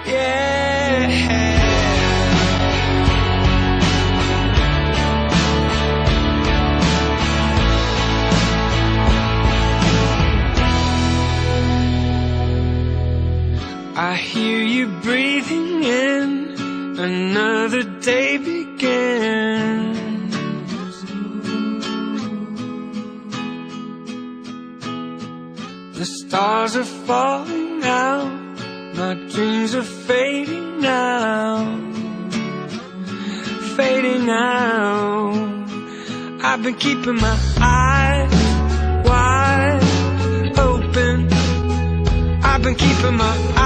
yeah. I hear you breathing in, another day begins. The stars are falling out, my dreams are fading now, fading out. I've been keeping my eyes wide open, I've been keeping my